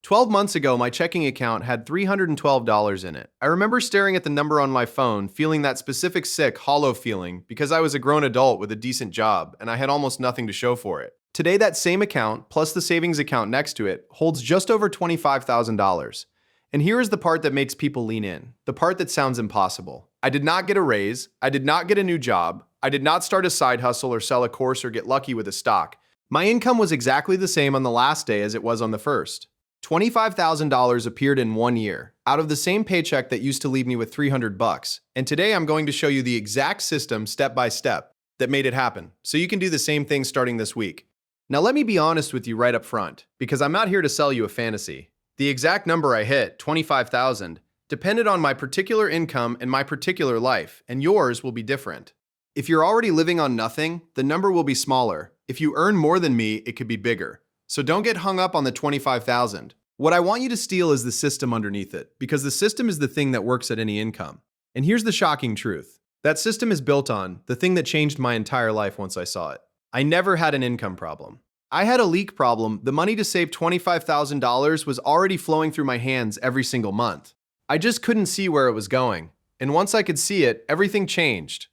12 months ago, my checking account had $312 in it. I remember staring at the number on my phone, feeling that specific sick, hollow feeling because I was a grown adult with a decent job and I had almost nothing to show for it. Today, that same account, plus the savings account next to it, holds just over $25,000. And here is the part that makes people lean in, the part that sounds impossible. I did not get a raise, I did not get a new job, I did not start a side hustle or sell a course or get lucky with a stock. My income was exactly the same on the last day as it was on the first. $25,000 appeared in 1 year, out of the same paycheck that used to leave me with $300. And today I'm going to show you the exact system, step by step, that made it happen, so you can do the same thing starting this week. Now let me be honest with you right up front, because I'm not here to sell you a fantasy. The exact number I hit, 25,000, depended on my particular income and my particular life, and yours will be different. If you're already living on nothing, the number will be smaller. If you earn more than me, it could be bigger. So don't get hung up on the 25,000. What I want you to steal is the system underneath it, because the system is the thing that works at any income. And here's the shocking truth. That system is built on the thing that changed my entire life once I saw it. I never had an income problem. I had a leak problem. The money to save $25,000 was already flowing through my hands every single month. I just couldn't see where it was going. And once I could see it, everything changed.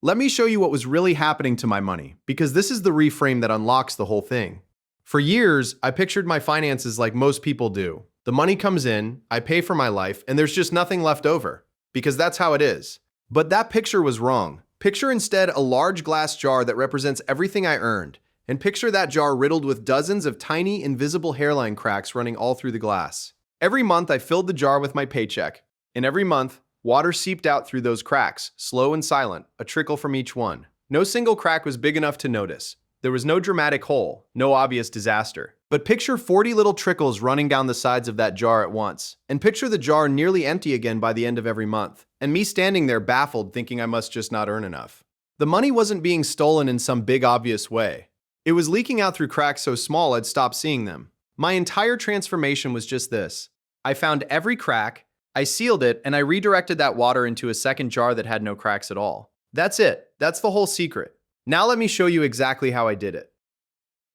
Let me show you what was really happening to my money, because this is the reframe that unlocks the whole thing. For years, I pictured my finances like most people do. The money comes in, I pay for my life, and there's just nothing left over, because that's how it is. But that picture was wrong. Picture instead a large glass jar that represents everything I earned, and picture that jar riddled with dozens of tiny, invisible hairline cracks running all through the glass. Every month, I filled the jar with my paycheck, and every month, water seeped out through those cracks, slow and silent, a trickle from each one. No single crack was big enough to notice. There was no dramatic hole, no obvious disaster. But picture 40 little trickles running down the sides of that jar at once. And picture the jar nearly empty again by the end of every month. And me standing there baffled, thinking I must just not earn enough. The money wasn't being stolen in some big obvious way. It was leaking out through cracks so small I'd stop seeing them. My entire transformation was just this. I found every crack, I sealed it, and I redirected that water into a second jar that had no cracks at all. That's it. That's the whole secret. Now let me show you exactly how I did it.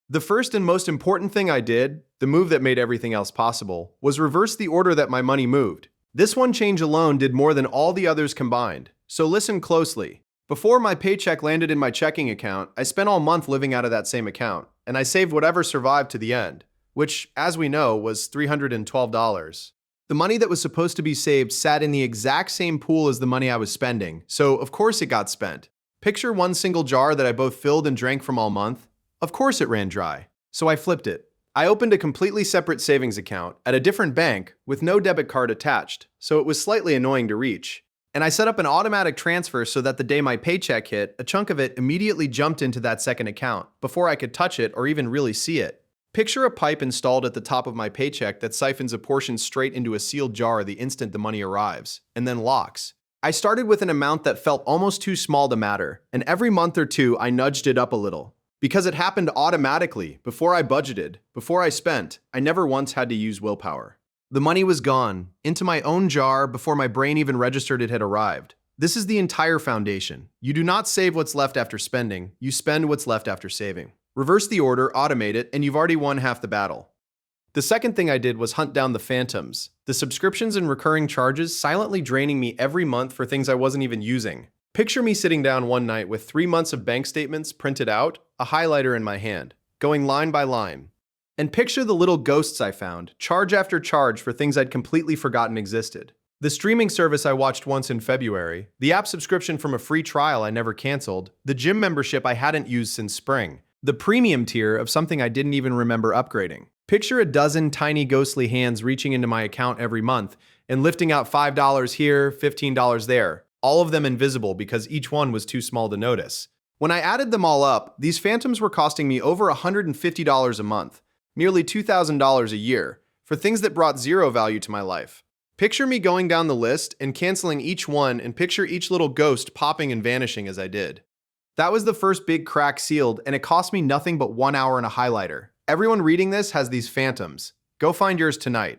The first and most important thing I did, the move that made everything else possible, was reverse the order that my money moved. This one change alone did more than all the others combined. So listen closely. Before my paycheck landed in my checking account, I spent all month living out of that same account, and I saved whatever survived to the end, which, as we know, was $312. The money that was supposed to be saved sat in the exact same pool as the money I was spending, so of course it got spent. Picture one single jar that I both filled and drank from all month. Of course it ran dry. So I flipped it. I opened a completely separate savings account at a different bank with no debit card attached, so it was slightly annoying to reach. And I set up an automatic transfer so that the day my paycheck hit, a chunk of it immediately jumped into that second account before I could touch it or even really see it. Picture a pipe installed at the top of my paycheck that siphons a portion straight into a sealed jar the instant the money arrives, and then locks. I started with an amount that felt almost too small to matter, and every month or two I nudged it up a little. Because it happened automatically, before I budgeted, before I spent, I never once had to use willpower. The money was gone, into my own jar before my brain even registered it had arrived. This is the entire foundation. You do not save what's left after spending, you spend what's left after saving. Reverse the order, automate it, and you've already won half the battle. The second thing I did was hunt down the phantoms, the subscriptions and recurring charges silently draining me every month for things I wasn't even using. Picture me sitting down one night with 3 months of bank statements printed out, a highlighter in my hand, going line by line. And picture the little ghosts I found, charge after charge for things I'd completely forgotten existed. The streaming service I watched once in February, the app subscription from a free trial I never canceled, the gym membership I hadn't used since spring, the premium tier of something I didn't even remember upgrading. Picture a dozen tiny ghostly hands reaching into my account every month and lifting out $5 here, $15 there, all of them invisible because each one was too small to notice. When I added them all up, these phantoms were costing me over $150 a month, nearly $2,000 a year, for things that brought zero value to my life. Picture me going down the list and canceling each one, and picture each little ghost popping and vanishing as I did. That was the first big crack sealed, and it cost me nothing but 1 hour and a highlighter. Everyone reading this has these phantoms. Go find yours tonight.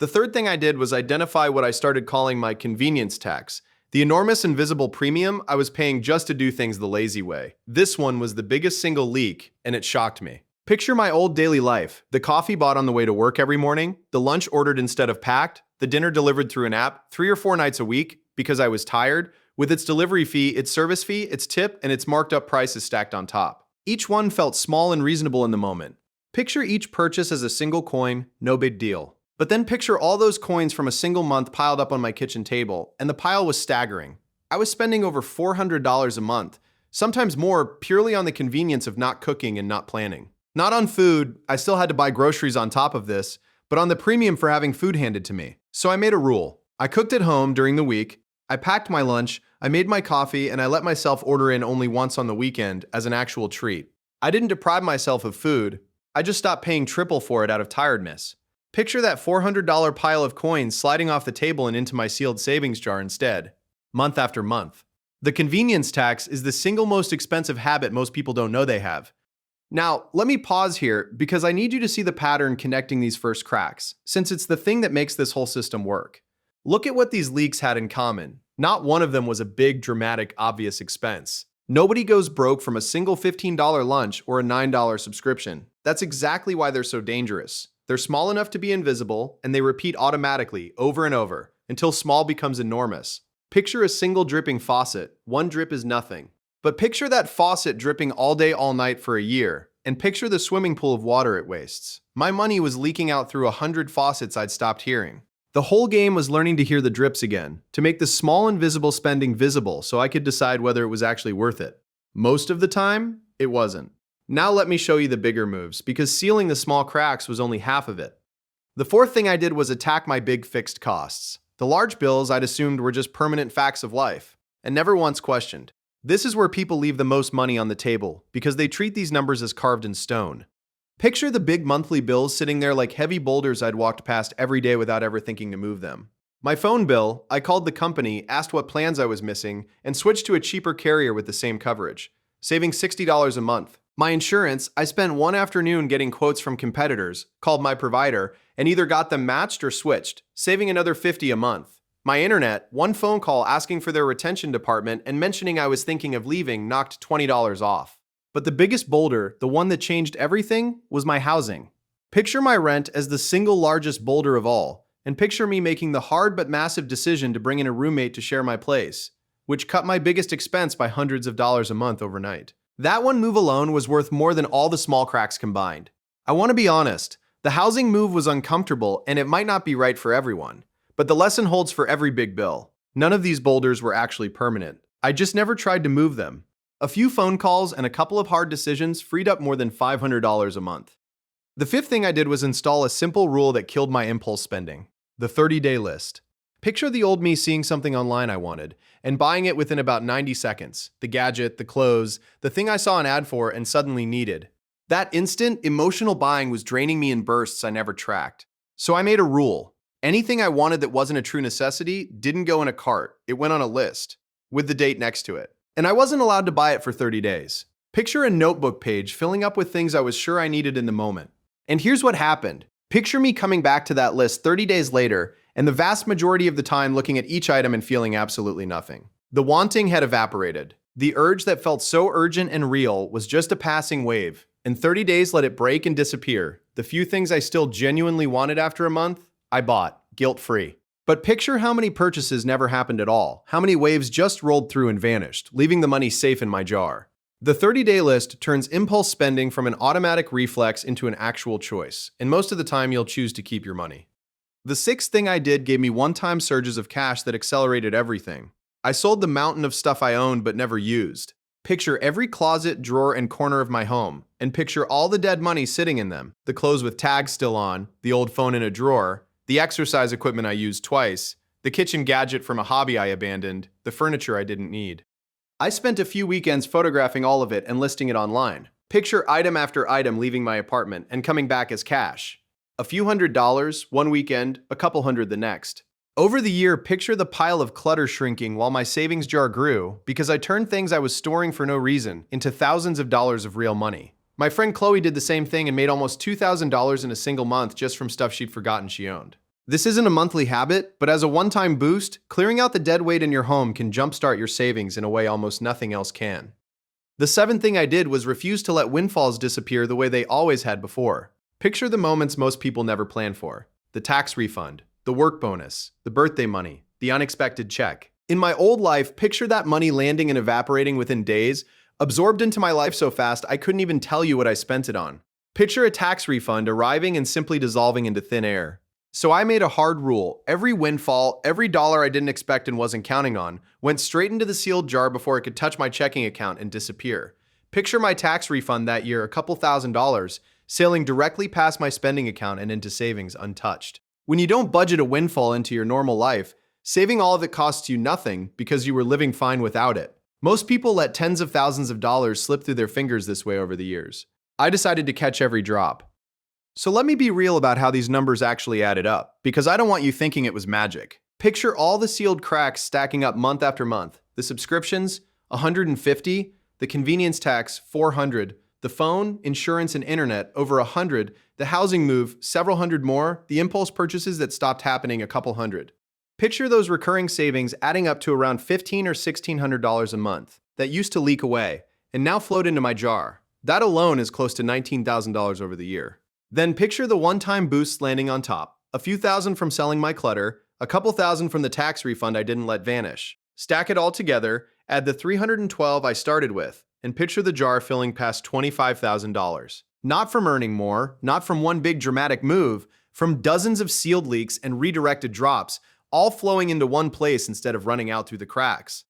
The third thing I did was identify what I started calling my convenience tax, the enormous invisible premium I was paying just to do things the lazy way. This one was the biggest single leak, and it shocked me. Picture my old daily life: the coffee bought on the way to work every morning, the lunch ordered instead of packed, the dinner delivered through an app 3 or 4 nights a week because I was tired, with its delivery fee, its service fee, its tip, and its marked up prices stacked on top. Each one felt small and reasonable in the moment. Picture each purchase as a single coin, no big deal. But then picture all those coins from a single month piled up on my kitchen table, and the pile was staggering. I was spending over $400 a month, sometimes more, purely on the convenience of not cooking and not planning. Not on food, I still had to buy groceries on top of this, but on the premium for having food handed to me. So I made a rule. I cooked at home during the week, I packed my lunch, I made my coffee, and I let myself order in only once on the weekend as an actual treat. I didn't deprive myself of food, I just stopped paying triple for it out of tiredness. Picture that $400 pile of coins sliding off the table and into my sealed savings jar instead, month after month. The convenience tax is the single most expensive habit most people don't know they have. Now, let me pause here because I need you to see the pattern connecting these first cracks, since it's the thing that makes this whole system work. Look at what these leaks had in common. Not one of them was a big, dramatic, obvious expense. Nobody goes broke from a single $15 lunch or a $9 subscription. That's exactly why they're so dangerous. They're small enough to be invisible, and they repeat automatically over and over until small becomes enormous. Picture a single dripping faucet. One drip is nothing. But picture that faucet dripping all day, all night for a year, and picture the swimming pool of water it wastes. My money was leaking out through 100 faucets I'd stopped hearing. The whole game was learning to hear the drips again, to make the small invisible spending visible so I could decide whether it was actually worth it. Most of the time, it wasn't. Now let me show you the bigger moves, because sealing the small cracks was only half of it. The fourth thing I did was attack my big fixed costs. The large bills I'd assumed were just permanent facts of life, and never once questioned. This is where people leave the most money on the table, because they treat these numbers as carved in stone. Picture the big monthly bills sitting there like heavy boulders I'd walked past every day without ever thinking to move them. My phone bill, I called the company, asked what plans I was missing, and switched to a cheaper carrier with the same coverage, saving $60 a month. My insurance, I spent one afternoon getting quotes from competitors, called my provider, and either got them matched or switched, saving another $50 a month. My internet, one phone call asking for their retention department and mentioning I was thinking of leaving knocked $20 off. But the biggest boulder, the one that changed everything, was my housing. Picture my rent as the single largest boulder of all, and picture me making the hard but massive decision to bring in a roommate to share my place, which cut my biggest expense by hundreds of dollars a month overnight. That one move alone was worth more than all the small cracks combined. I want to be honest, the housing move was uncomfortable and it might not be right for everyone. But the lesson holds for every big bill. None of these boulders were actually permanent. I just never tried to move them. A few phone calls and a couple of hard decisions freed up more than $500 a month. The fifth thing I did was install a simple rule that killed my impulse spending: the 30-day list. Picture the old me seeing something online I wanted and buying it within about 90 seconds. The gadget, the clothes, the thing I saw an ad for and suddenly needed. That instant, emotional buying was draining me in bursts I never tracked. So I made a rule. Anything I wanted that wasn't a true necessity didn't go in a cart. It went on a list, with the date next to it. And I wasn't allowed to buy it for 30 days. Picture a notebook page filling up with things I was sure I needed in the moment. And here's what happened. Picture me coming back to that list 30 days later, and the vast majority of the time looking at each item and feeling absolutely nothing. The wanting had evaporated. The urge that felt so urgent and real was just a passing wave. In 30 days, let it break and disappear. The few things I still genuinely wanted after a month, I bought, guilt-free. But picture how many purchases never happened at all, how many waves just rolled through and vanished, leaving the money safe in my jar. The 30-day list turns impulse spending from an automatic reflex into an actual choice, and most of the time you'll choose to keep your money. The sixth thing I did gave me one-time surges of cash that accelerated everything. I sold the mountain of stuff I owned but never used. Picture every closet, drawer, and corner of my home, and picture all the dead money sitting in them, the clothes with tags still on, the old phone in a drawer, the exercise equipment I used twice, the kitchen gadget from a hobby I abandoned, the furniture I didn't need. I spent a few weekends photographing all of it and listing it online. Picture item after item leaving my apartment and coming back as cash. A few $100s one weekend, a couple hundred the next. Over the year, picture the pile of clutter shrinking while my savings jar grew because I turned things I was storing for no reason into thousands of dollars of real money. My friend Chloe did the same thing and made almost $2,000 in a single month just from stuff she'd forgotten she owned. This isn't a monthly habit, but as a one-time boost, clearing out the dead weight in your home can jumpstart your savings in a way almost nothing else can. The seventh thing I did was refuse to let windfalls disappear the way they always had before. Picture the moments most people never plan for: the tax refund, the work bonus, the birthday money, the unexpected check. In my old life, picture that money landing and evaporating within days, absorbed into my life so fast I couldn't even tell you what I spent it on. Picture a tax refund arriving and simply dissolving into thin air. So I made a hard rule. Every windfall, every dollar I didn't expect and wasn't counting on, went straight into the sealed jar before it could touch my checking account and disappear. Picture my tax refund that year, a couple $1,000s, sailing directly past my spending account and into savings untouched. When you don't budget a windfall into your normal life, saving all of it costs you nothing because you were living fine without it. Most people let tens of thousands of dollars slip through their fingers this way over the years. I decided to catch every drop. So let me be real about how these numbers actually added up, because I don't want you thinking it was magic. Picture all the sealed cracks stacking up month after month. The subscriptions, 150, the convenience tax, 400, the phone, insurance, and internet, over 100, the housing move, several hundred more, the impulse purchases that stopped happening, a couple hundred. Picture those recurring savings adding up to around $1,500 or $1,600 a month that used to leak away and now flowed into my jar. That alone is close to $19,000 over the year. Then picture the one-time boosts landing on top, a few thousand from selling my clutter, a couple thousand from the tax refund I didn't let vanish. Stack it all together, add the 312 I started with, and picture the jar filling past $25,000. Not from earning more, not from one big dramatic move, from dozens of sealed leaks and redirected drops, all flowing into one place instead of running out through the cracks.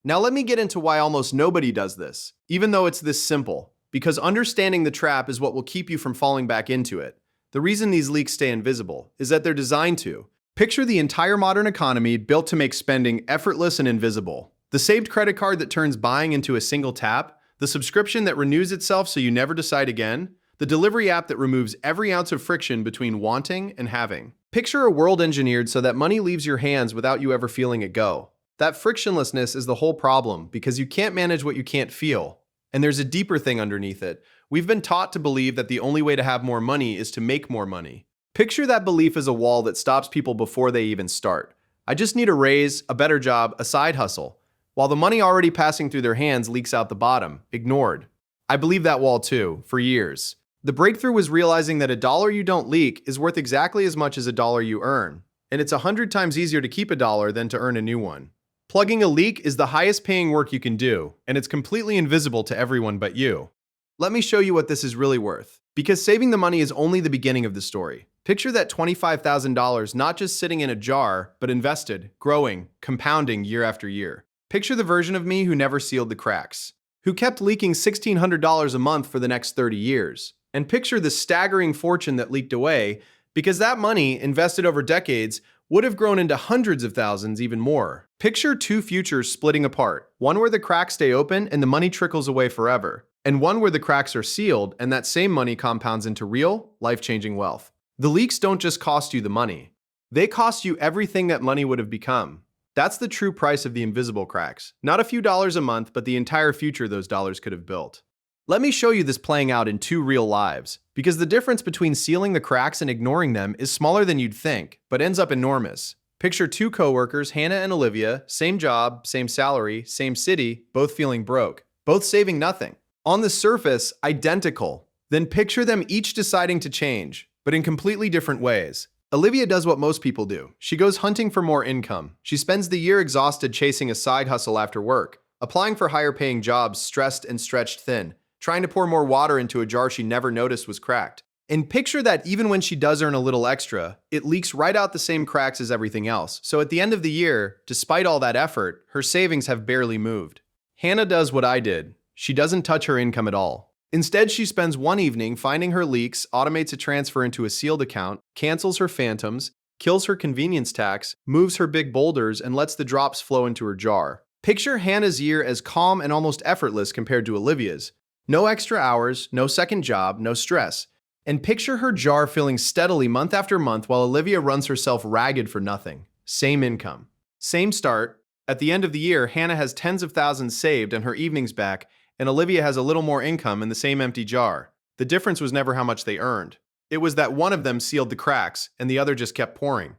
Now let me get into why almost nobody does this, even though it's this simple, because understanding the trap is what will keep you from falling back into it. The reason these leaks stay invisible is that they're designed to. Picture the entire modern economy built to make spending effortless and invisible. The saved credit card that turns buying into a single tap, the subscription that renews itself so you never decide again, the delivery app that removes every ounce of friction between wanting and having. Picture a world engineered so that money leaves your hands without you ever feeling it go. That frictionlessness is the whole problem, because you can't manage what you can't feel. And there's a deeper thing underneath it. We've been taught to believe that the only way to have more money is to make more money. Picture that belief as a wall that stops people before they even start. I just need a raise, a better job, a side hustle, while the money already passing through their hands leaks out the bottom, ignored. I believed that wall too, for years. The breakthrough was realizing that a dollar you don't leak is worth exactly as much as a dollar you earn. And it's 100 times easier to keep a dollar than to earn a new one. Plugging a leak is the highest paying work you can do, and it's completely invisible to everyone but you. Let me show you what this is really worth. Because saving the money is only the beginning of the story. Picture that $25,000 not just sitting in a jar, but invested, growing, compounding year after year. Picture the version of me who never sealed the cracks, who kept leaking $1,600 a month for the next 30 years. And picture the staggering fortune that leaked away, because that money, invested over decades, would have grown into hundreds of thousands, even more. Picture two futures splitting apart, one where the cracks stay open and the money trickles away forever, and one where the cracks are sealed and that same money compounds into real, life-changing wealth. The leaks don't just cost you the money. They cost you everything that money would have become. That's the true price of the invisible cracks. Not a few dollars a month, but the entire future those dollars could have built. Let me show you this playing out in two real lives, because the difference between sealing the cracks and ignoring them is smaller than you'd think, but ends up enormous. Picture two coworkers, Hannah and Olivia, same job, same salary, same city, both feeling broke, both saving nothing. On the surface, identical. Then picture them each deciding to change, but in completely different ways. Olivia does what most people do. She goes hunting for more income. She spends the year exhausted chasing a side hustle after work, applying for higher paying jobs, stressed and stretched thin, trying to pour more water into a jar she never noticed was cracked. And picture that even when she does earn a little extra, it leaks right out the same cracks as everything else. So at the end of the year, despite all that effort, her savings have barely moved. Hannah does what I did. She doesn't touch her income at all. Instead, she spends one evening finding her leaks, automates a transfer into a sealed account, cancels her phantoms, kills her convenience tax, moves her big boulders, and lets the drops flow into her jar. Picture Hannah's year as calm and almost effortless compared to Olivia's. No extra hours, no second job, no stress. And picture her jar filling steadily month after month while Olivia runs herself ragged for nothing. Same income. Same start. At the end of the year, Hannah has tens of thousands saved and her evenings back, and Olivia has a little more income in the same empty jar. The difference was never how much they earned. It was that one of them sealed the cracks and the other just kept pouring.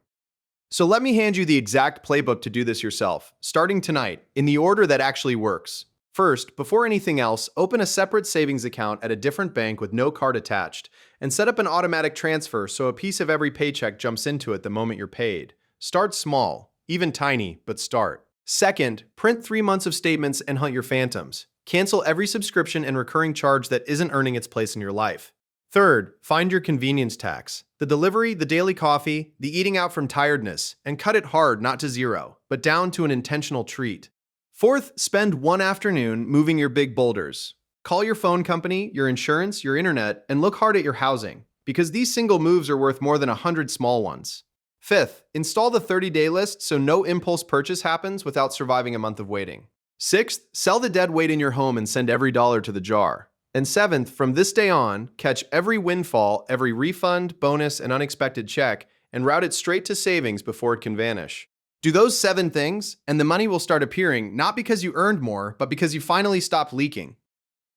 So let me hand you the exact playbook to do this yourself, starting tonight, in the order that actually works. First, before anything else, open a separate savings account at a different bank with no card attached, and set up an automatic transfer so a piece of every paycheck jumps into it the moment you're paid. Start small, even tiny, but start. Second, print 3 months of statements and hunt your phantoms. Cancel every subscription and recurring charge that isn't earning its place in your life. Third, find your convenience tax. The delivery, the daily coffee, the eating out from tiredness, and cut it hard, not to zero, but down to an intentional treat. Fourth, spend one afternoon moving your big boulders. Call your phone company, your insurance, your internet, and look hard at your housing, because these single moves are worth more than 100 small ones. Fifth, install the 30-day list so no impulse purchase happens without surviving a month of waiting. Sixth, sell the dead weight in your home and send every dollar to the jar. And seventh, from this day on, catch every windfall, every refund, bonus, and unexpected check, and route it straight to savings before it can vanish. Do those 7 things, and the money will start appearing, not because you earned more, but because you finally stopped leaking.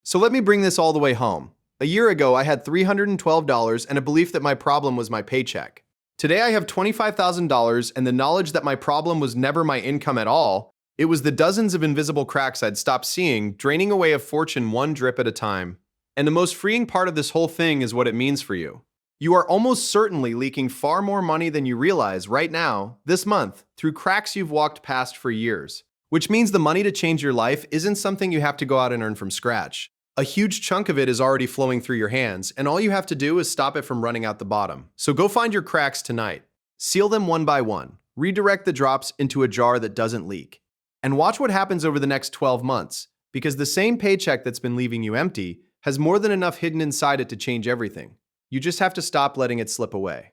So let me bring this all the way home. A year ago, I had $312 and a belief that my problem was my paycheck. Today, I have $25,000 and the knowledge that my problem was never my income at all. It was the dozens of invisible cracks I'd stopped seeing, draining away a fortune one drip at a time. And the most freeing part of this whole thing is what it means for you. You are almost certainly leaking far more money than you realize right now, this month, through cracks you've walked past for years. Which means the money to change your life isn't something you have to go out and earn from scratch. A huge chunk of it is already flowing through your hands, and all you have to do is stop it from running out the bottom. So go find your cracks tonight. Seal them one by one. Redirect the drops into a jar that doesn't leak. And watch what happens over the next 12 months, because the same paycheck that's been leaving you empty has more than enough hidden inside it to change everything. You just have to stop letting it slip away.